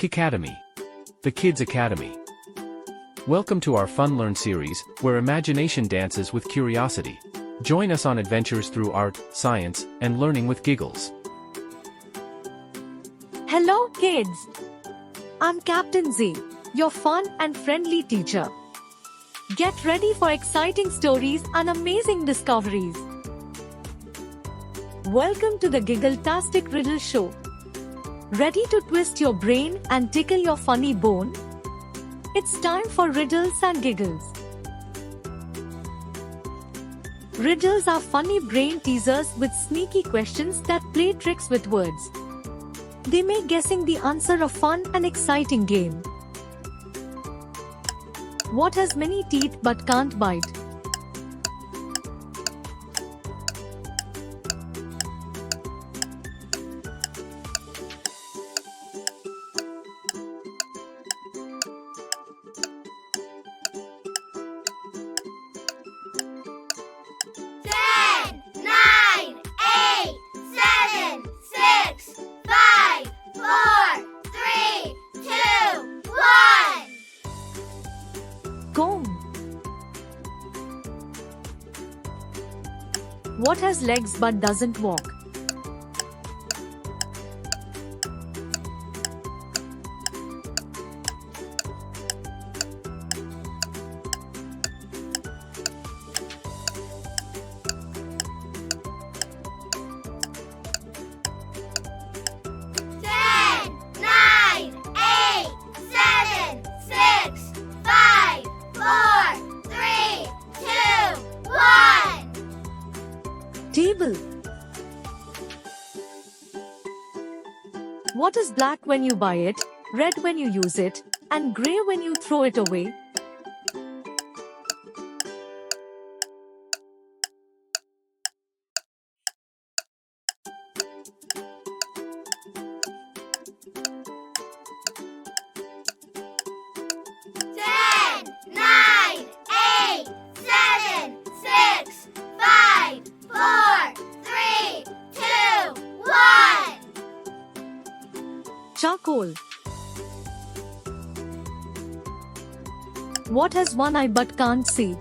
Kikademy, the Kids Academy. Welcome to our Fun Learn series, where imagination dances with curiosity. Join us on adventures through art, science, and learning with Giggles. Hello kids! I'm Captain Z, your fun and friendly teacher. Get ready for exciting stories and amazing discoveries. Welcome to the Giggle-tastic Riddle Show. Ready to twist your brain and tickle your funny bone? It's time for Riddles and Giggles. Riddles are funny brain teasers with sneaky questions that play tricks with words. They make guessing the answer a fun and exciting game. What has many teeth but can't bite? Comb. What has legs but doesn't walk? Table. What is black when you buy it, red when you use it, and grey when you throw it away? Charcoal. What has one eye but can't see?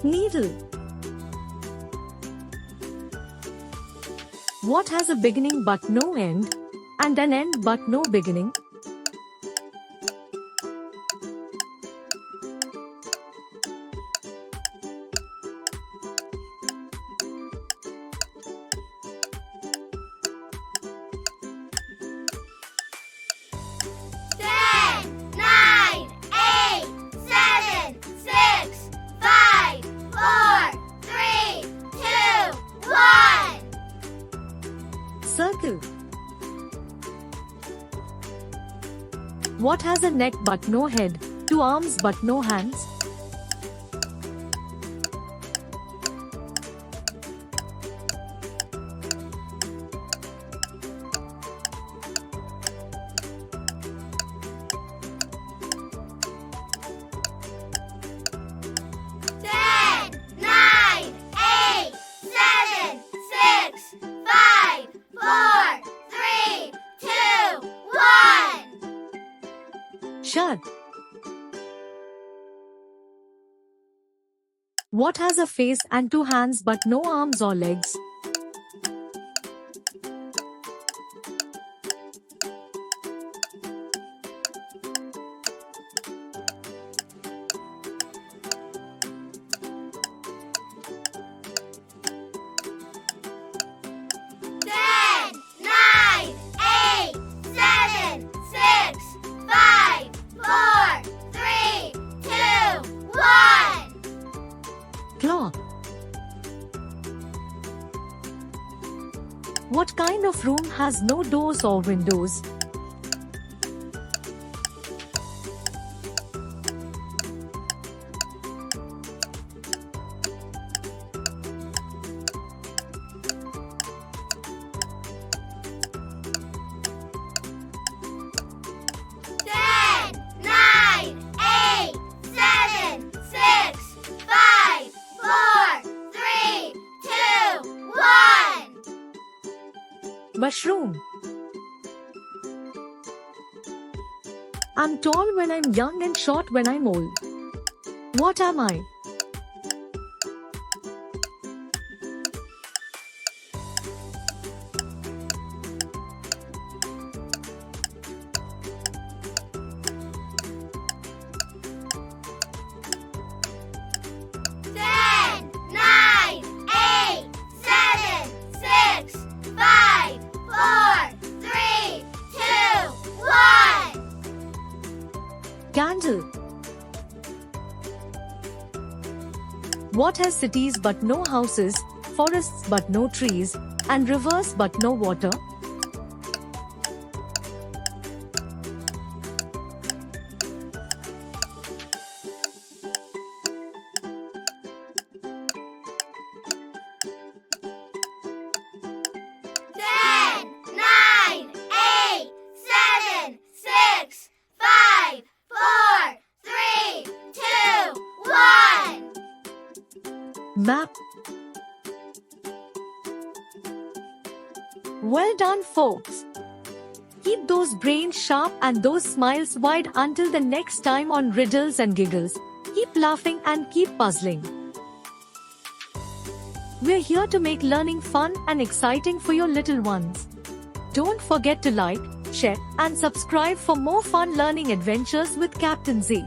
Needle. What has a beginning but no end, and an end but no beginning? Circle. What has a neck but no head, two arms but no hands? Shut. What has a face and two hands but no arms or legs? Claw. What kind of room has no doors or windows? Mushroom. I'm tall when I'm young and short when I'm old. What am I? Candle. What has cities but no houses, forests but no trees, and rivers but no water? Map. Well done, folks. Keep those brains sharp and those smiles wide until the next time on Riddles and Giggles. Keep laughing and keep puzzling. We're here to make learning fun and exciting for your little ones. Don't forget to like, share, and subscribe for more fun learning adventures with Captain Z.